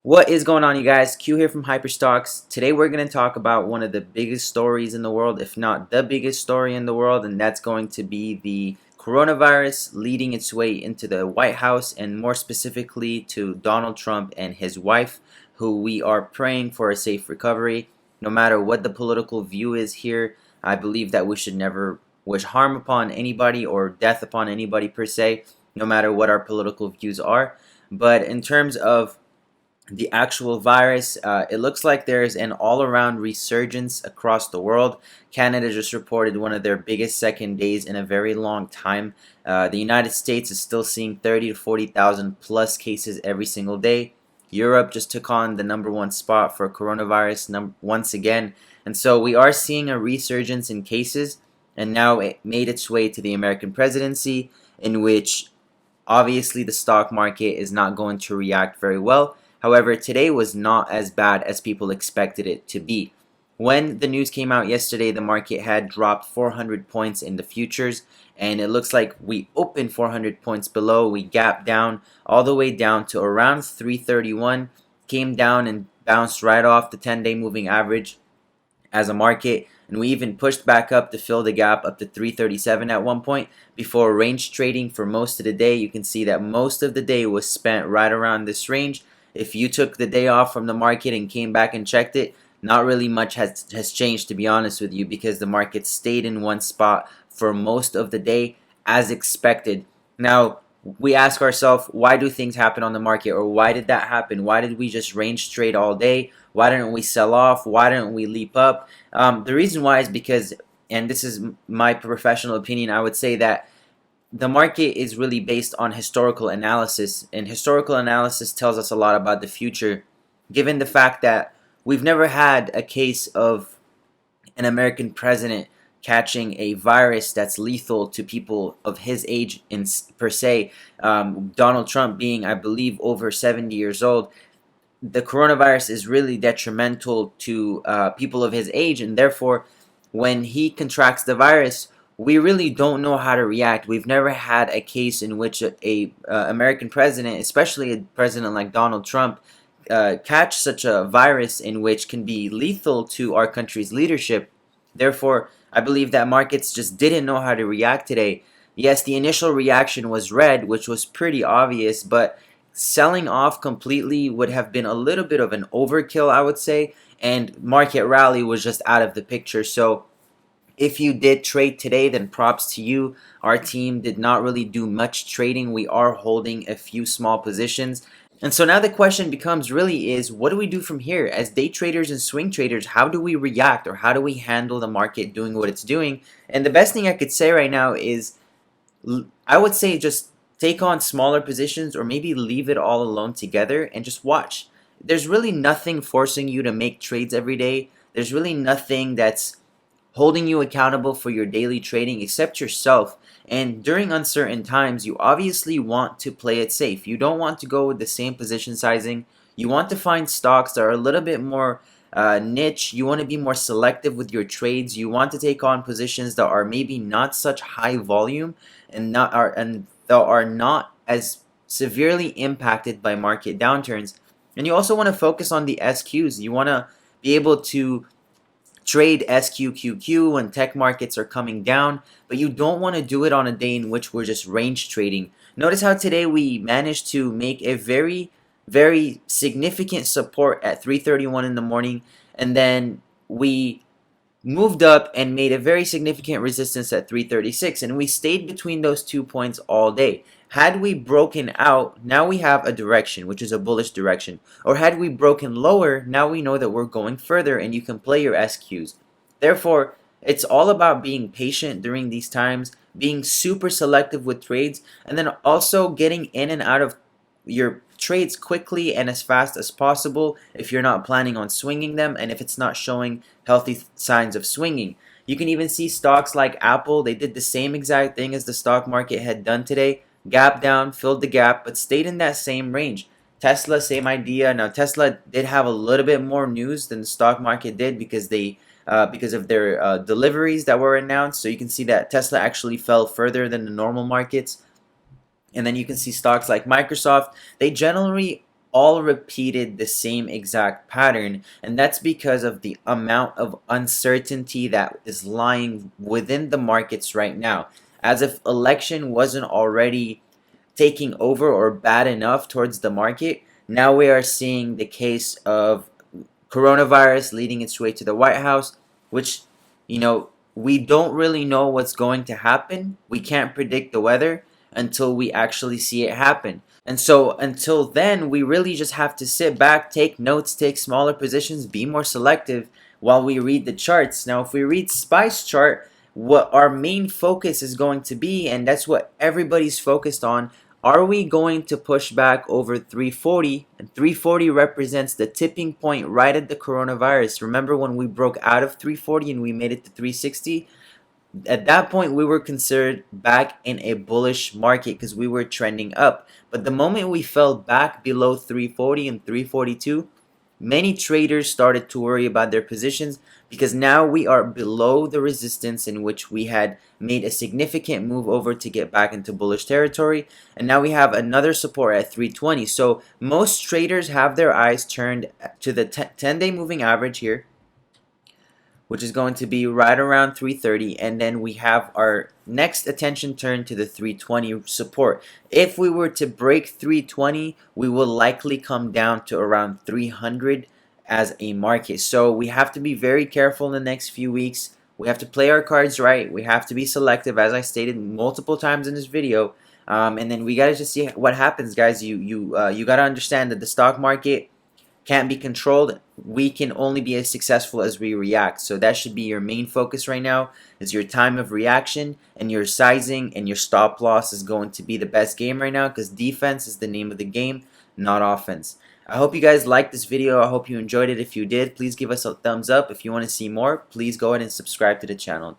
What is going on, you guys? Q here from Hyperstocks. Today we're going to talk about one of the biggest stories in the world, if not the biggest story in the world, and that's going to be the coronavirus leading its way into the White House, and more specifically to Donald Trump and his wife, who we are praying for a safe recovery. No matter what the political view is here, I believe that we should never wish harm upon anybody or death upon anybody per se, no matter what our political views are. But in terms of the actual virus, it looks like there's an all-around resurgence across the world. Canada just reported one of their biggest second days in a very long time. The United States is still seeing 30 to 40,000 plus cases every single day. Europe just took on the #1 spot for coronavirus once again, and so we are seeing a resurgence in cases, and now it made its way to the American presidency, in which obviously the stock market is not going to react very well. However, today was not as bad as people expected it to be. When the news came out yesterday, the market had dropped 400 points in the futures, and it looks like we opened 400 points below. We gapped down all the way down to around 331, came down and bounced right off the 10-day moving average as a market, and we even pushed back up to fill the gap up to 337 at one point before range trading for most of the day. You can see that most of the day was spent right around this range. If you took the day off from the market and came back and checked it, not really much has changed, to be honest with you, because the market stayed in one spot for most of the day as expected. Now, we ask ourselves, why do things happen on the market, or why did that happen? Why did we just range trade all day? Why didn't we sell off? Why didn't we leap up? The reason why is because, and this is my professional opinion, I would say that the market is really based on historical analysis, and historical analysis tells us a lot about the future, given the fact that we've never had a case of an American president catching a virus that's lethal to people of his age per se. Donald Trump being, I believe, over 70 years old. The coronavirus is really detrimental to people of his age, and therefore when he contracts the virus, we really don't know how to react. We've never had a case in which a American president, especially a president like Donald Trump, catch such a virus in which can be lethal to our country's leadership. Therefore, I believe that markets just didn't know how to react today. Yes, the initial reaction was red, which was pretty obvious, but selling off completely would have been a little bit of an overkill, I would say, and market rally was just out of the picture. So if you did trade today, then props to you. Our team did not really do much trading. We are holding a few small positions. And so now the question becomes really is, what do we do from here? As day traders and swing traders, how do we react, or how do we handle the market doing what it's doing? And the best thing I could say right now is, I would say just take on smaller positions, or maybe leave it all alone together and just watch. There's really nothing forcing you to make trades every day. There's really nothing that's holding you accountable for your daily trading except yourself. And during uncertain times, you obviously want to play it safe. You don't want to go with the same position sizing. You want to find stocks that are a little bit more niche. You want to be more selective with your trades. You want to take on positions that are maybe not such high volume, and that are not as severely impacted by market downturns. And you also want to focus on the SQs. You want to be able to trade SQQQ when tech markets are coming down, but you don't want to do it on a day in which we're just range trading. Notice how today we managed to make a very, very significant support at 3:31 in the morning, and then we moved up and made a very significant resistance at 336, and we stayed between those 2 points all day. Had we broken out, now we have a direction, which is a bullish direction. Or had we broken lower, now we know that we're going further, and you can play your SQs. Therefore, it's all about being patient during these times, being super selective with trades, and then also getting in and out of your trades quickly and as fast as possible if you're not planning on swinging them, and if it's not showing healthy signs of swinging. You can even see stocks like Apple. They did the same exact thing as the stock market had done today. Gap down, filled the gap, but stayed in that same range. Tesla, same idea. Now Tesla did have a little bit more news than the stock market did, because of their deliveries that were announced. So you can see that Tesla actually fell further than the normal markets. And then you can see stocks like Microsoft. They generally all repeated the same exact pattern, and that's because of the amount of uncertainty that is lying within the markets right now. As if election wasn't already taking over or bad enough towards the market, now we are seeing the case of coronavirus leading its way to the White House, which, we don't really know what's going to happen. We can't predict the weather until we actually see it happen. And so until then, we really just have to sit back, take notes, take smaller positions, be more selective while we read the charts. Now, if we read SPY's chart, what our main focus is going to be, and that's what everybody's focused on, are we going to push back over 340? And 340 represents the tipping point right at the coronavirus. Remember when we broke out of 340 and we made it to 360? At that point, we were considered back in a bullish market because we were trending up. But the moment we fell back below 340 and 342, many traders started to worry about their positions because now we are below the resistance in which we had made a significant move over to get back into bullish territory, and now we have another support at 320. So most traders have their eyes turned to the 10-day moving average here, which is going to be right around 330, and then we have our next attention turned to the 320 support. If we were to break 320, we will likely come down to around 300 as a market. So we have to be very careful in the next few weeks. We have to play our cards right. We have to be selective, as I stated multiple times in this video. And then we gotta just see what happens, guys. You gotta understand that the stock market can't be controlled. We can only be as successful as we react. So that should be your main focus right now, is your time of reaction, and your sizing and your stop loss is going to be the best game right now, because defense is the name of the game, not offense. I hope you guys liked this video. I hope you enjoyed it. If you did, please give us a thumbs up. If you want to see more, please go ahead and subscribe to the channel.